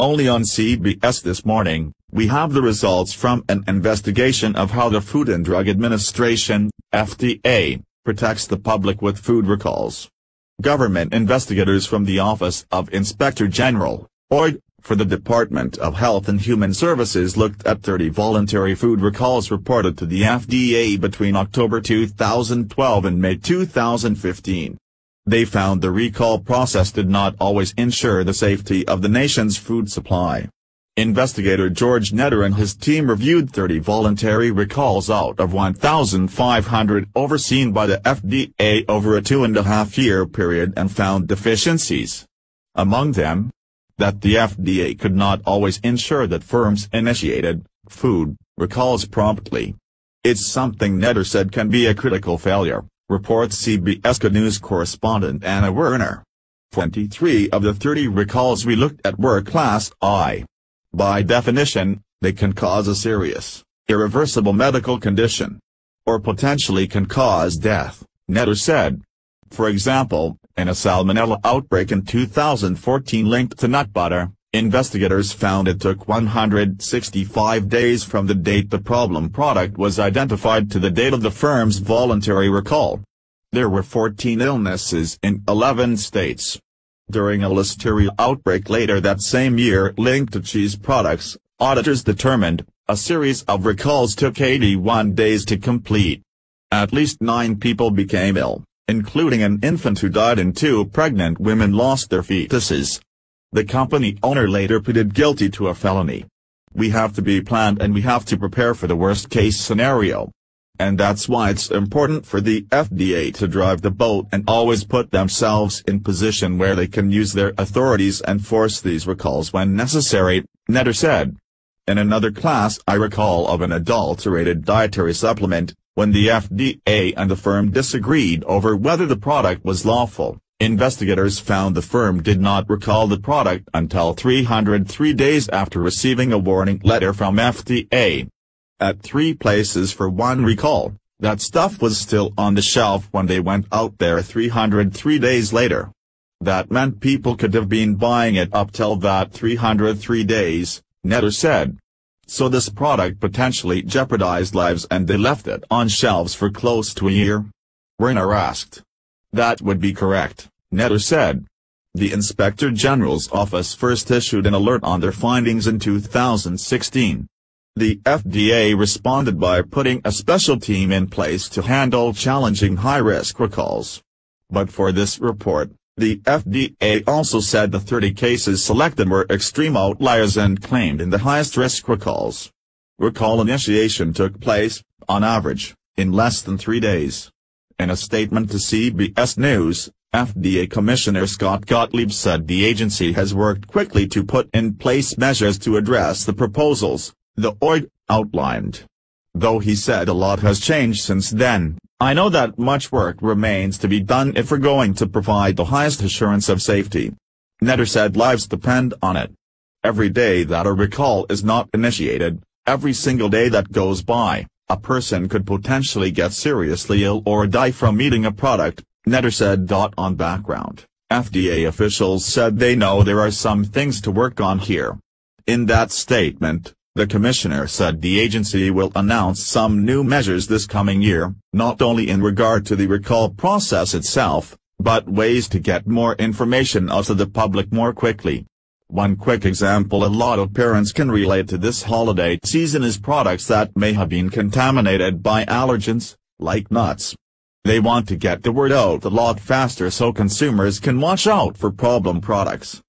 Only on CBS This Morning, we have the results from an investigation of how the Food and Drug Administration, FDA, protects the public with food recalls. Government investigators from the Office of Inspector General, OIG, for the Department of Health and Human Services looked at 30 voluntary food recalls reported to the FDA between October 2012 and May 2015. They found the recall process did not always ensure the safety of the nation's food supply. Investigator George Netter and his team reviewed 30 voluntary recalls out of 1,500 overseen by the FDA over a 2.5-year period and found deficiencies. Among them, that the FDA could not always ensure that firms initiated food recalls promptly. It's something Netter said can be a critical failure, reports CBS News correspondent Anna Werner. 23 of the 30 recalls we looked at were Class I. By definition, they can cause a serious, irreversible medical condition. Or potentially can cause death, Netter said. For example, in a salmonella outbreak in 2014 linked to nut butter, investigators found it took 165 days from the date the problem product was identified to the date of the firm's voluntary recall. There were 14 illnesses in 11 states. During a listeria outbreak later that same year linked to cheese products, auditors determined a series of recalls took 81 days to complete. At least 9 people became ill, including an infant who died and 2 pregnant women lost their fetuses. The company owner later pleaded guilty to a felony. We have to be planned and we have to prepare for the worst-case scenario. And that's why it's important for the FDA to drive the boat and always put themselves in position where they can use their authorities and force these recalls when necessary, Netter said. In another Class I recall of an adulterated dietary supplement, when the FDA and the firm disagreed over whether the product was lawful, investigators found the firm did not recall the product until 303 days after receiving a warning letter from FDA. At 3 places for one recall, that stuff was still on the shelf when they went out there 303 days later. That meant people could have been buying it up till that 303 days, Netter said. So this product potentially jeopardized lives and they left it on shelves for close to a year? Werner asked. That would be correct, Netter said. The Inspector General's office first issued an alert on their findings in 2016. The FDA responded by putting a special team in place to handle challenging high-risk recalls. But for this report, the FDA also said the 30 cases selected were extreme outliers and claimed in the highest-risk recalls. Recall initiation took place, on average, in less than 3 days. In a statement to CBS News, FDA Commissioner Scott Gottlieb said the agency has worked quickly to put in place measures to address the proposals the OIG outlined. Though he said a lot has changed since then, I know that much work remains to be done if we're going to provide the highest assurance of safety. Netter said lives depend on it. Every day that a recall is not initiated, every single day that goes by, a person could potentially get seriously ill or die from eating a product, Netter said. On background, FDA officials said they know there are some things to work on here. In that statement, the commissioner said the agency will announce some new measures this coming year, not only in regard to the recall process itself, but ways to get more information out to the public more quickly. One quick example a lot of parents can relate to this holiday season is products that may have been contaminated by allergens, like nuts. They want to get the word out a lot faster so consumers can watch out for problem products.